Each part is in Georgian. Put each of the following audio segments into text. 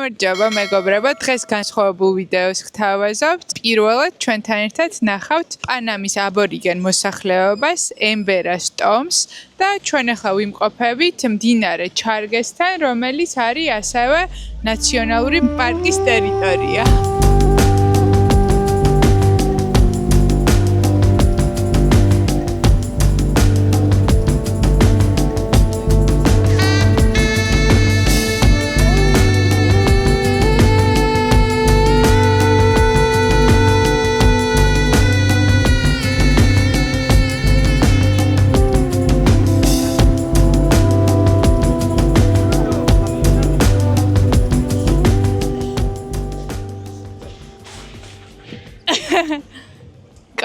გამარჯობა მეგობრებო, დღეს განსხვავებულ ვიდეოს გთავაზობთ. პირველად ჩვენთან ერთად ნახავთ პანამის აბორიგენ მოსახლეობას, ემბერას ტომს და ჩვენ ახლა ვიმყოფებით მდინარე ჩარგესთან, რომელიც არის ასევე ნაციონალური პარკის ტერიტორია.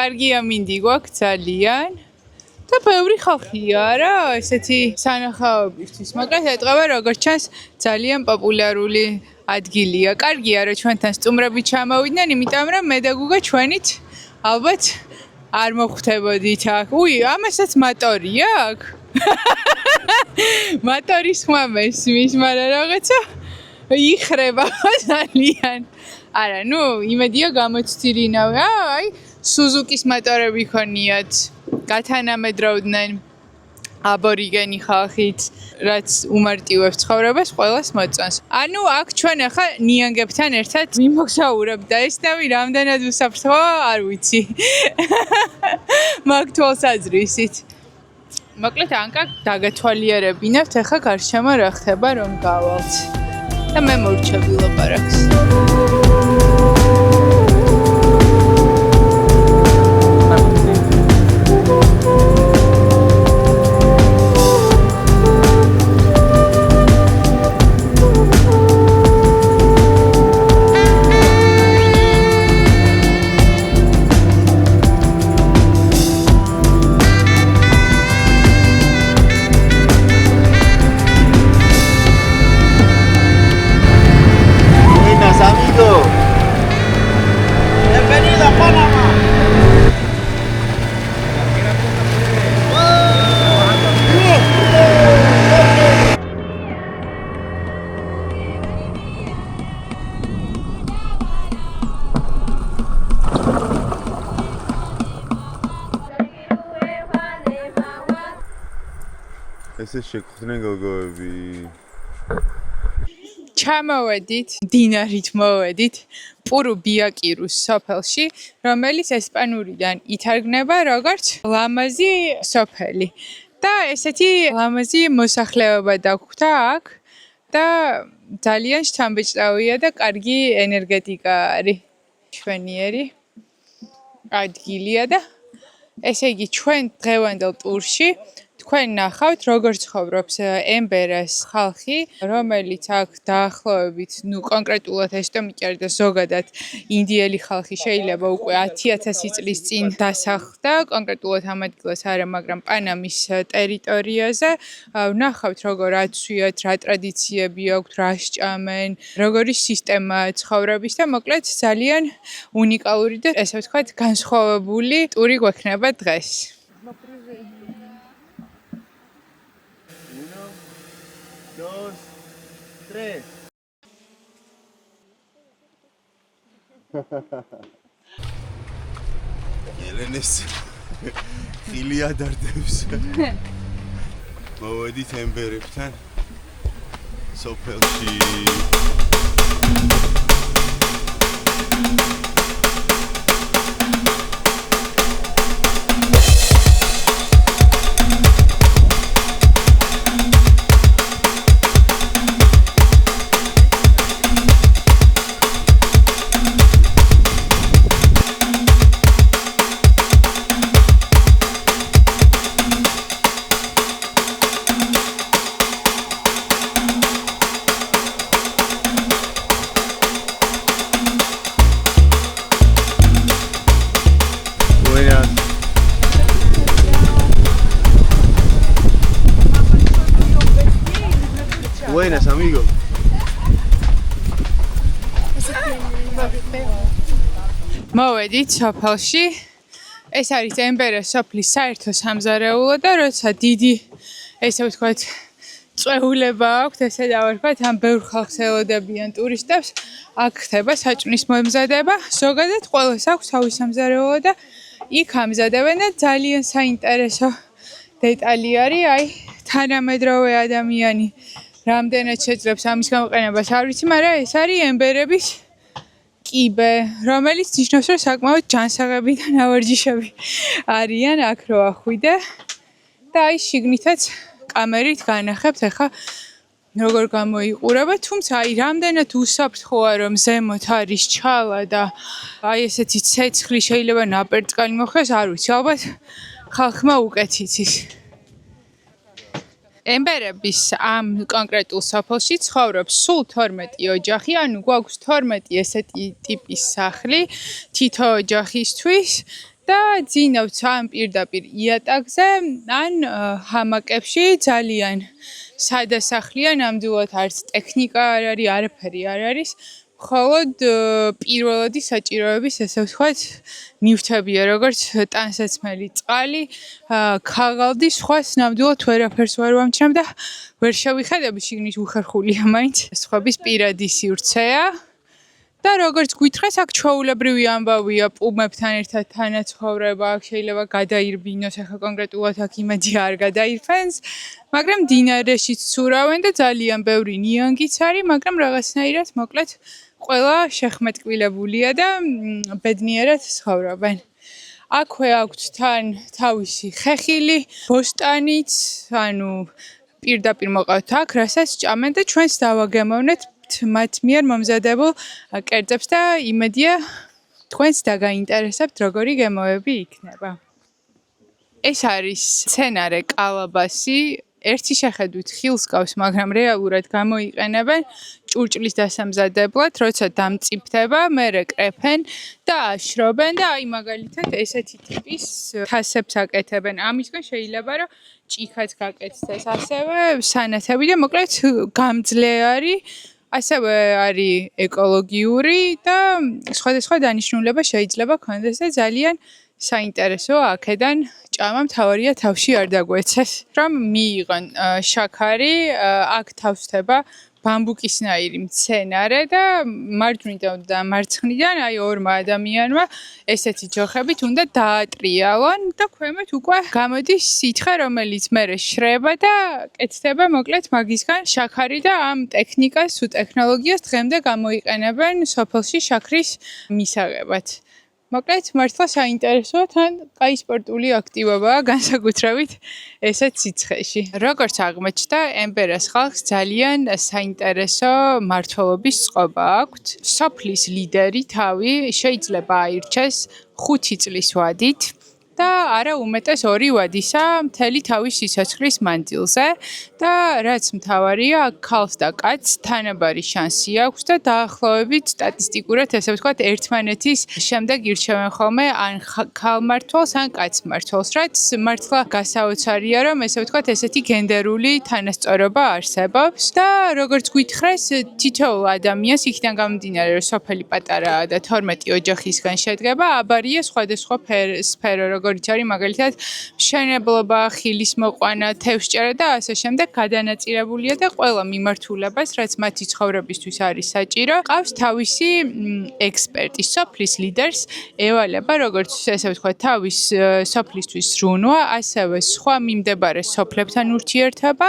კარგი ამინდი გვაქვს ძალიან და ბევრი ხალხია რა, ესეთი სანახაობისთვის. მაგრამ ეტყობა როგორც ჩანს ძალიან პოპულარული ადგილია. კარგია რომ ჩვენთან სტუმრები ჩამოვიდნენ, იმიტომ რომ მე და გუგა ჩვენით ალბათ არ მოხვდებოდით აქ. ამასაც მატორი აქვს? მატორის ხმა მესმის, მაგრამ რაღაცა იხრება ძალიან. არა, იმედია გამოცდილინავე. სუზუკის მოტორები ქონიათ, გათანამედროვდნენ აბორიგენი ხალხით, რაც უმარტივებს ცხოვრებას, ყველას მოწონს. აქ ჩვენ ახლა ნიანგებთან ერთად ვიმოგზაურებ და ეს ნავი რამდენად უსაფრთხოა, არ ვიცი. მაგ თვალსაზრისით. მოკლედ ანკა დაგათვალიერებინებთ, ახლა გარშემო რა ხდება, რომ გავალთ. და მე მორჩები ლაპარაკს. ესე შეგხვდნენ გოგოები. ჩამოვედით, დინარით მოვედით პურუ ბიაკირუს სოფელში, რომელიც ესპანურიდან ითარგმნება როგორც ლამაზი სოფელი. და ესეთი ლამაზი მოსახლეობა დაგვხვდა აქ და ძალიან შთამბეჭდავია და კარგი ენერგეტიკა არის. შვენიერი ადგილია და ესე იგი ჩვენ დღევანდელ ტურში თქვენ ნახავთ, როგორ ცხოვრობს ემბერას ხალხი, რომელიც აქ დაახლოებით, კონკრეტულად ესტომიკიარი და ზოგადად ინდიელი ხალხი შეიძლება უკვე 10,000 წლის წინ დასახლდა, კონკრეტულად ამ ადგილას არა, მაგრამ პანამის ტერიტორიაზე. ვნახავთ, როგორ აცვიათ, რა ტრადიციები აქვთ, რა სჭამენ, როგორი სისტემაა ცხოვრების და მოკლედ ძალიან უნიკალური და ესე ვთქვათ, განსხვავებული ტური გვექნება დღეს. ელენეს ხილი ადარდებს. მოვედით ემბერებთან სოფელში. Buenas, amigo. მოვედით სოფელში. ეს არის ემბერას სოფლის საერთო სამზარეულო და როცა დიდი, ესე ვთქვათ, წვეულება აქვთ, ესე დავარქვათ, ამ ბევრ ხალხს ელოდებიან ტურისტებს, აქ ხდება საჭმლის მომზადება, ზოგადად ყველას აქვს თავის სამზარეულო და იქ ამზადებენ და ძალიან საინტერესო დეტალი არის, აი, თანამედროვე ადამიანი რამდენად შეძლებს ამის გამოყენებას, არ ვიცი, მაგრამ ეს არის ემბერების კიბე, რომელიც ნიშნავს, რომ საკმაოდ ჯანსაღები და ნავარჯიშები არიან აქ რო ახვიდე და აი შიგნითაც კამერით განახებთ, ახლა როგორ გამოიყურება, თუმცა აი რამდენად უსაფრთხოა რომ ზემოთ არის ჩალა და აი ესეთი ცეცხლი შეიძლება ნაპერწკალი მოხდეს, არ ვიცი, ალბათ ხალხმა უკეთ იცის. ემბერების ამ კონკრეტულ სოფელში ცხოვრობს სულ 12 ოჯახი, ანუ გვაქვს 12 ესეთი ტიპის სახლი თითო ოჯახისთვის და ძინავთ ამ პირდაპირ იატაკზე ან ჰამაკებში ძალიან სადასახლია, ნამდვილად არც ტექნიკა არ არის, არაფერი არ არის, მხოლოდ პირველადი საჭიროების, ესე ვთქვათ, ნივთებია, როგორც ტანსაცმელი წყალი, ქაღალდი, სხვას ნამდვილად ვერაფერს ვერ ვამჩნევ და ვერ შევიხადები, შიგნით უხერხულია მაინც. სხვების პირადი სივრცეა და როგორც გვითხრეს, აქ ჩვეულებრივი ამბავია პუმებთან ერთად თანაცხოვრება, აქ შეიძლება გადაირბინოს, ახლა კონკრეტულად აქ იმედი არ გადაირფენს, მაგრამ მდინარეშიც ცურავენ და ძალიან ბევრი ნიანგიც არის, მაგრამ რაღაცნაირად მოკლედ ყველა შეხმეტკბილებულია და ბედნიერად ცხოვრობენ. აქვე აქვთ თან თავისი ხეხილი, ბოსტანიც, ანუ პირდაპირ მოყავთ აქ, რასაც ჭამენ და ჩვენს დავაგემოვნეთ მათ მიერ მომზადებულ კერძებს და იმედია თქვენს დაგაინტერესებთ როგორი გემოები იქნება. ეს არის მცენარე კალაბასი, ერთი შეხედვით ხილს გავს, მაგრამ რეალურად გამოიყენებენ ჭურჭლის დასამზადებლად, როცა დამწიფდება, მერე კრეფენ და აშრობენ და აი მაგალითად ესეთი ტიპის თასებს აკეთებენ. ამისგან შეიძლება რომ ჭიქაც გაკეთდეს, ასევე სანათები და მოკლედ გამძლე არის. ასევე არის ეკოლოგიური და სხვადასხვა დანიშნულება შეიძლება ქონდეს და ძალიან საინტერესოა აქედან ჭამა მთავარია თავში არ დაგვეცეს. რომ მიიღონ შაქარი, აქ თავსდება ბამბუკისნაირი მცენარე და მარჯვნიდან და მარცხნიდან აი ორმა ადამიანმა ესეთი ჯოხებით უნდა დაატრიალონ და ქვემოთ უკვე გამოდის სითხე, რომელიც მერე შრება და კეთდება მოკლედ მაგისგან შაქარი და ამ ტექნიკას, ტექნოლოგიას დღემდე გამოიყენებენ სოფელში შაქრის მისაღებად. მოკლედ მართლა საინტერესოა, თან კაი სპორტული აქტივობაა განსაკუთრებით ესეთ სიცხეში. როგორც აღმოჩნდა, ემბერას ხალხს ძალიან საინტერესო მმართველობის წყობა აქვთ. სოფლის ლიდერი თავი შეიძლება აირჩეს 5 წლის ვადით და არა უმეტეს 2 ვადისა მთელი თავის სიცოცხლის მანძილზე და რაც მთავარია, ქალს და კაცს თანაბარი შანსი აქვს და დაახლოებით სტატისტიკურად, ესე ვთქვათ, ერთმანეთის შემდეგ ირჩევენ ხოლმე ან ქალმმართველს, ან კაცმმართველს, რაც მართლა გასაოცარია, რომ ესე ვთქვათ, ესეთი გენდერული თანასწორობა არსებობს და როგორც გითხრეს, თითოეულ ადამიანს იქიდან გამომდინარე, რომ სოფელი პატარაა და 12 ოჯახისგან შედგება, აბარია სხვადასხვა სფერო, როგორც არის მაგალითად მშენებლობა, ხილის მოყვანა, თევზჭერა და ასე შემდეგ გადანაწილებულია და ყველა მიმართულებას, რაც მათი ცხოვრებისთვის არის საჭირო, ყავს თავისი ექსპერტი, სოფლის ლიდერს ევალება, როგორც ესე ვთქვათ, თავის სოფლისთვის ზრუნვა, ასევე სხვა მიმდებარე სოფლებთან ურთიერთობა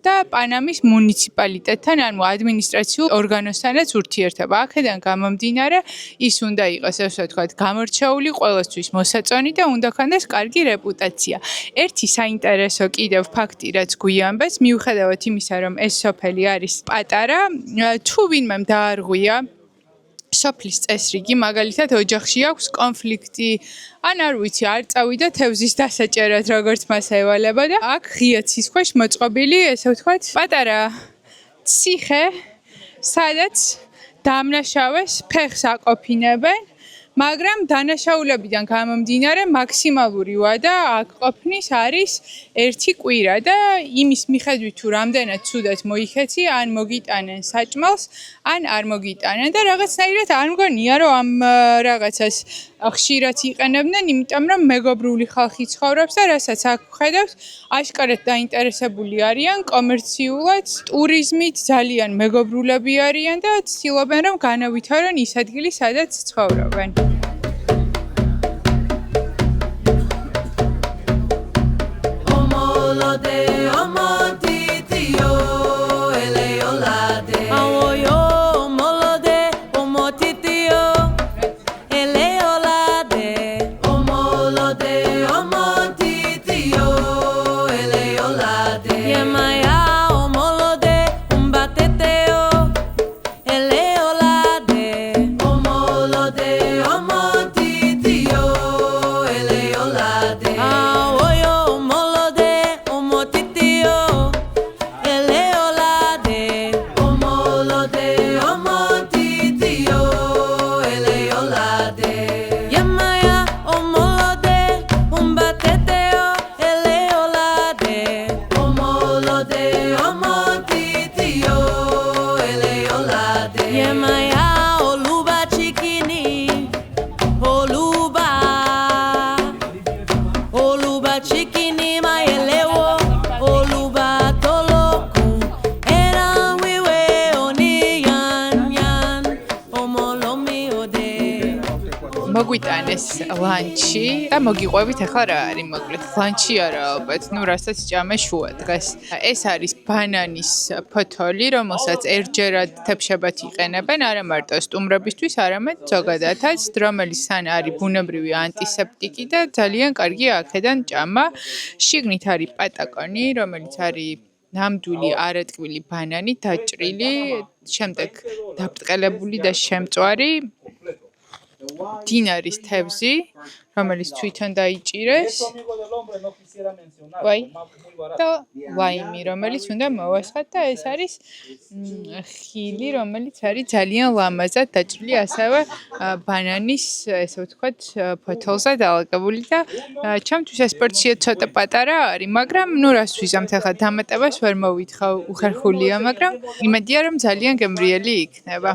და პანამის მუნიციპალიტეტთან, ანუ ადმინისტრაციულ ორგანოსთანაც ურთიერთობა. აქედან გამომდინარე, ის უნდა იყოს, ესე ვთქვათ, გამორჩეული, ყველასთვის მოსაწონი და უნდა ქონდეს კარგი რეპუტაცია. ერთი საინტერესო კიდევ ფაქტი, რაც გვიამბეს, მიუხედავად იმისა, რომ ეს სოფელი არის პატარა, თუ ვინმემ დაარღვია სოფლის წესრიგი, მაგალითად ოჯახში აქვს კონფლიქტი, ან არ ვიცი, არ წავიდა თევზის დასაჭერად, როგორც მას ევალება და აქ ღია ცის ქვეშ მოწყობილი, ესე ვთქვათ, პატარა ციხე, სადაც დამნაშავეს ფეხს აკოფინებენ, მაგრამ დანაშაულებიდან გამომდინარე მაქსიმალური ვადა აქ ყოფნის არის 1 კვირა და იმის მიხედვით თუ რამდენად ცუდად მოიქეცი, ან მოგიტანენ საჭმელს, ან არ მოგიტანენ და რაღაცნაირად არ მგონია რომ ამ რაღაცას ხშირად იყენებდნენ, იმიტომ რომ მეგობრული ხალხი ცხოვრობს და რასაც აქ ხედავს, აშკარად დაინტერესებული არიან კომერციულად, ტურიზმით ძალიან მეგობრულები არიან და ცდილობენ რომ განავითარონ ის ადგილი, სადაც ცხოვრობენ. მოგვიტანეს ლანჩი და მოგიყვებით ახლა რა არის მოკლედ ლანჩი არა ალბათ ნუ რასაც ჭამე შუა დღეს ეს არის ბანანის ფოთოლი რომელსაც ერთჯერად თებშებათ იყენებენ არა მარტო სტუმრებისთვის არამედ ზოგადადაც რომელიც თან არის ბუნებრივი ანტისეპტიკი და ძალიან კარგია აქედან ჭამა შიგნით არის პატაკონი რომელიც არის ნამდვილი არატკბილი ბანანი დაჭრილი შემდეგ დაბრტყელებული და შემწვარი დინარის თევზი, რომელიც თვითონ დაიჭირეს. და ლაიმი, რომელიც უნდა მოვასხათ და ეს არის ხილი, რომელიც არის ძალიან ლამაზად დაჭრილი, ასევე ბანანის, ესე ვთქვათ, ფოთოლზე დალაგებული და ჩემთვის ეს პორცია ცოტა პატარა არის, მაგრამ ნუ რას ვიზამთ ახლა დამატებას ვერ მოვითხოვ, უხერხულია, მაგრამ იმედია რომ ძალიან გემრიელი იქნება.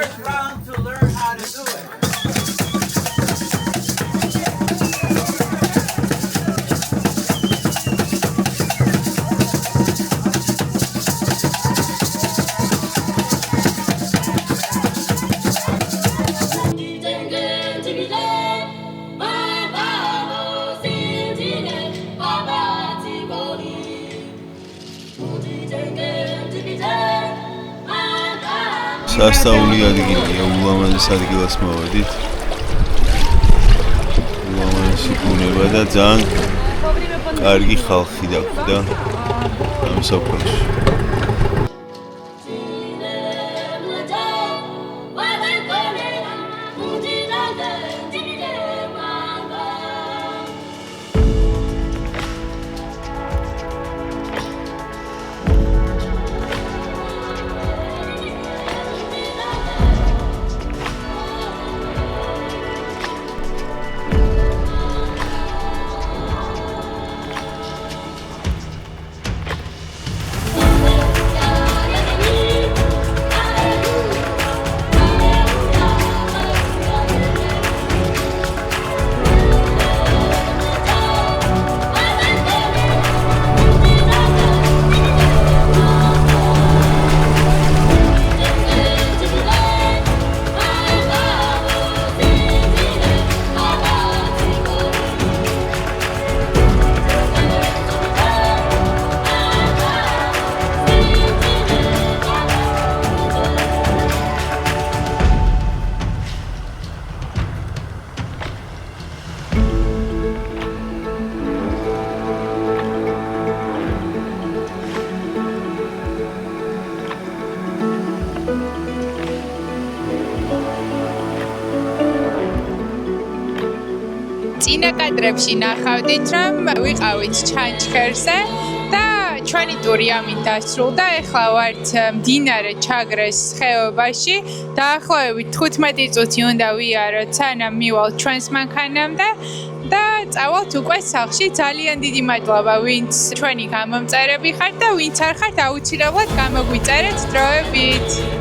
first round to learn how to do it. სასწაული ადგილია, ულამაზეს ადგილას მოვედით. ულამაზესი ბუნება და ძალიან კარგი ხალხი დაგვდა ამ სოფელში. წინა კადრებში ნახავდით, რომ ვიყავით ჩანჩქერზე და ჩვენი ტური ამით დასრულდა. ეხლა ვართ მდინარე ჩაგრეს ხეობაში. დაახლოებით 15 წუთი უნდა ვიაროთ, სანამ მივალთ ჩვენს მანქანამდე და წავალთ უკვე სახლში. ძალიან დიდი მადლობა, ვინც ჩვენი გამომწერები ხართ და ვინც არ ხართ, აუცილებლად გამოგვიწერეთ დროებით.